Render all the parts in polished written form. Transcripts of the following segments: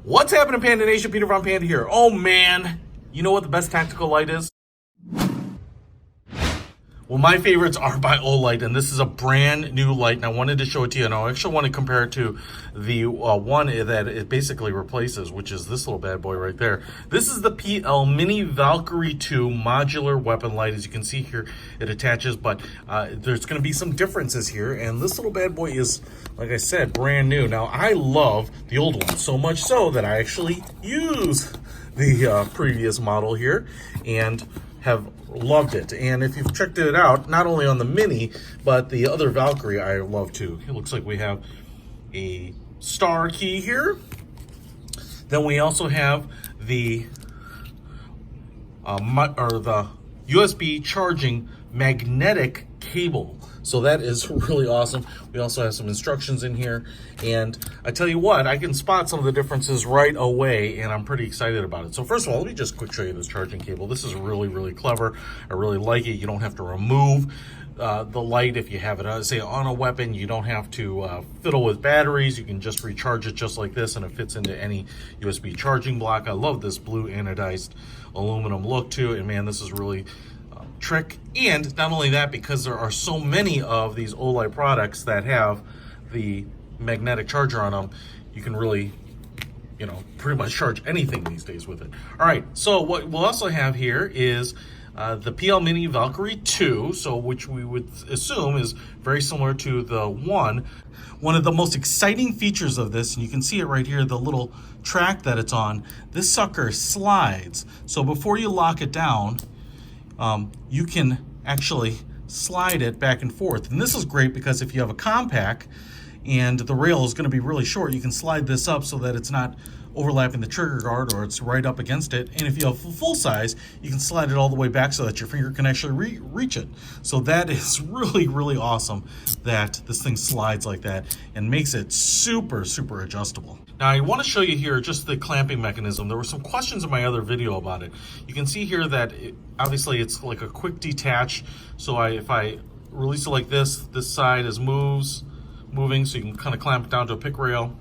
What's happening, Panda Nation? Peter Von Panda here. Oh man, you know what the best tactical light is? Well, my favorites are by Olight, and this is a brand new light, and I wanted to show it to you, and I actually want to compare it to the one that it basically replaces, which is this little bad boy right there. This is the PL-MINI Valkyrie 2 modular weapon light. As you can see here, it attaches, but there's going to be some differences here, and this little bad boy is, like I said, brand new. Now, I love the old one, so much so that I actually use the previous model here, and have loved it. And if you've checked it out, not only on the Mini, but the other Valkyrie I love too. It looks like we have a star key here. Then we also have the the USB charging magnetic cable. So that is really awesome. We also have some instructions in here. And I tell you what, I can spot some of the differences right away, and I'm pretty excited about it. So first of all, let me just quick show you this charging cable. This is really, really clever. I really like it. You don't have to remove the light if you have it, say, on a weapon. You don't have to fiddle with batteries. You can just recharge it just like this, and it fits into any USB charging block. I love this blue anodized aluminum look to it, and man, this is really trick. And not only that, because there are so many of these Olight products that have the magnetic charger on them, you can really, you know, pretty much charge anything these days with it. All right, so what we'll also have here is the PL-MINI Valkyrie 2, so which we would assume is very similar to the one. One of the most exciting features of this, and you can see it right here, the little track that it's on, this sucker slides. So before you lock it down, you can actually slide it back and forth. And this is great because if you have a compact and the rail is going to be really short, you can slide this up so that it's not overlapping the trigger guard or it's right up against it. And if you have full size, you can slide it all the way back so that your finger can actually reach it. So that is really, really awesome that this thing slides like that and makes it super, super adjustable. Now I want to show you here just the clamping mechanism. There were some questions in my other video about it. You can see here that obviously it's like a quick detach. So if I release it like this, this side is moving, so you can kind of clamp it down to a pick rail.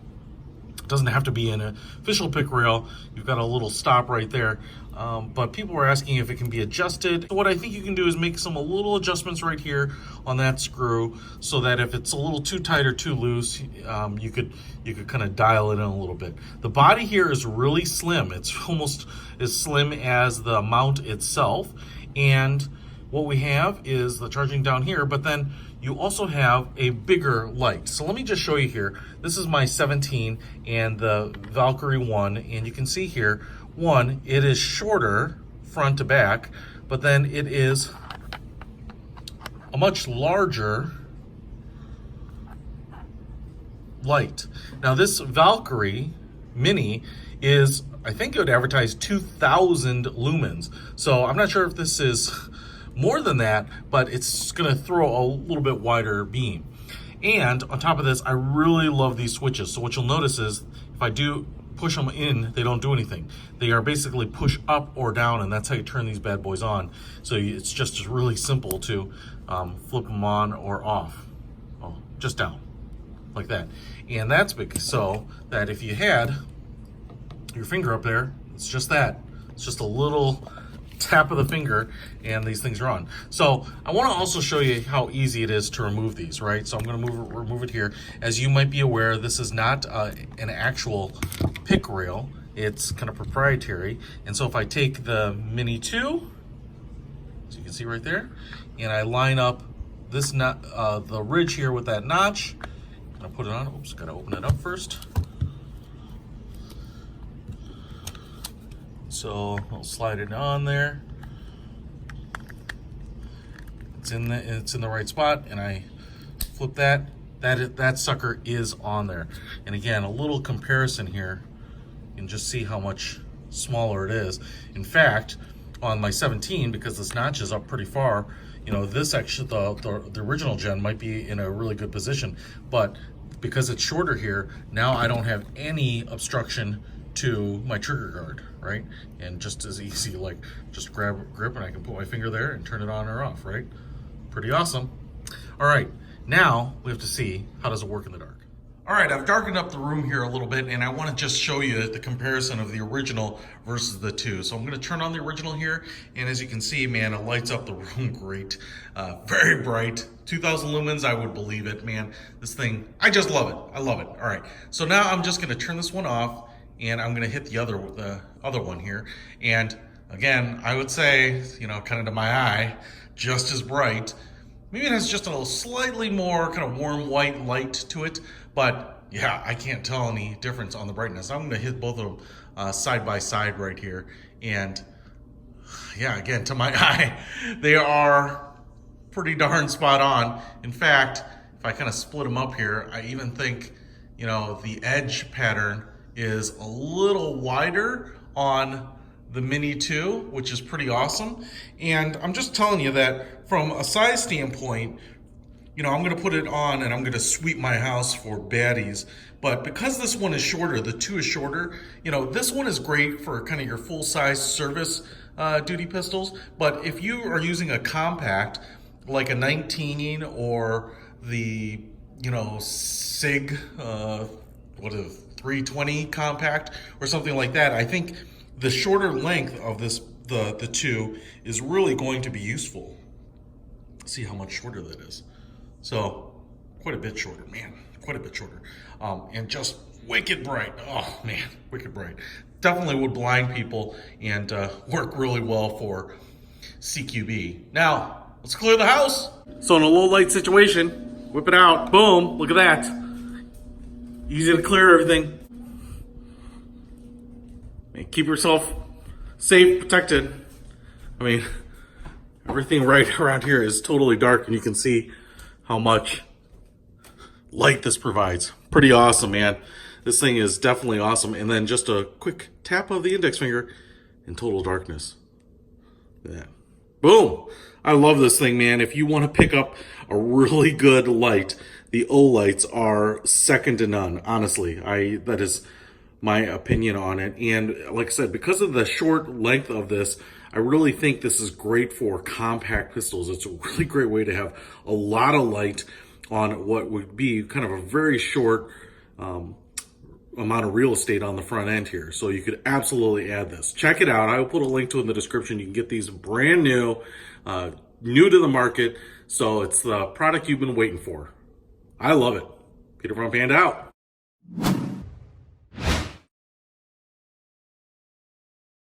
It doesn't have to be an official pick rail. You've got a little stop right there. But people were asking if it can be adjusted. So what I think you can do is make some little adjustments right here on that screw, so that if it's a little too tight or too loose, you could kind of dial it in a little bit. The body here is really slim. It's almost as slim as the mount itself. And what we have is the charging down here, but then you also have a bigger light. So let me just show you here. This is my 17 and the Valkyrie 1, and you can see here, one, it is shorter front to back, but then it is a much larger light. Now this Valkyrie Mini is, I think it would advertise 2,000 lumens. So I'm not sure if this is more than that, but it's gonna throw a little bit wider beam. And on top of this, I really love these switches. So what you'll notice is if I do push them in, they don't do anything. They are basically push up or down, and that's how you turn these bad boys on. So it's just really simple to flip them on or off. Oh, just down, like that. And that's because so that if you had your finger up there, it's just that. It's just a little tap of the finger and these things are on. So I want to also show you how easy it is to remove these, right? So I'm going to remove it here. As you might be aware, this is not an actual pick rail. It's kind of proprietary. And so if I take the Mini 2, as you can see right there, and I line up this the ridge here with that notch, and I put it on. Oops, got to open it up first. So I'll slide it on there. It's in the right spot, and I flip that. That sucker is on there. And again, a little comparison here. You can just see how much smaller it is. In fact, on my 17, because this notch is up pretty far, you know, this actually the original gen might be in a really good position, but because it's shorter here, now I don't have any obstruction to my trigger guard, right? And just as easy, like just grab grip and I can put my finger there and turn it on or off, right? Pretty awesome. All right, now we have to see how does it work in the dark. All right, I've darkened up the room here a little bit, and I want to just show you the comparison of the original versus the two. So I'm going to turn on the original here, and as you can see, man, it lights up the room great. Very bright, 2,000 lumens, I would believe it, man. This thing, I just love it. I love it. All right, so now I'm just going to turn this one off, and I'm going to hit the other one here. And again, I would say, you know, kind of to my eye, just as bright. Maybe it has just a little slightly more kind of warm white light to it, but yeah, I can't tell any difference on the brightness. I'm gonna hit both of them side by side right here. And yeah, again, to my eye, they are pretty darn spot on. In fact, if I kind of split them up here, I even think, you know, the edge pattern is a little wider on the Mini 2, which is pretty awesome. And I'm just telling you that from a size standpoint, you know, I'm gonna put it on and I'm gonna sweep my house for baddies. But because this one is shorter, the 2 is shorter, you know, this one is great for kind of your full-size service duty pistols. But if you are using a compact, like a 19 or the, you know, SIG, 320 compact or something like that, I think the shorter length of this, the 2, is really going to be useful. See how much shorter that is. So quite a bit shorter, man, quite a bit shorter. And just wicked bright. Oh man, wicked bright. Definitely would blind people and work really well for CQB. Now, let's clear the house. So in a low light situation, whip it out, boom, look at that. Easy to clear everything. And keep yourself safe, protected. I mean, everything right around here is totally dark, and you can see how much light this provides. Pretty awesome, man. This thing is definitely awesome. And then just a quick tap of the index finger in total darkness. Look at that. Boom. I love this thing, man. If you want to pick up a really good light, the Olights are second to none. Honestly, that is my opinion on it. And like I said, because of the short length of this, I really think this is great for compact pistols. It's a really great way to have a lot of light on what would be kind of a very short amount of real estate on the front end here. So you could absolutely add this. Check it out. I will put a link to it in the description. You can get these brand new, new to the market. So it's the product you've been waiting for. I love it. Peter from Panda out.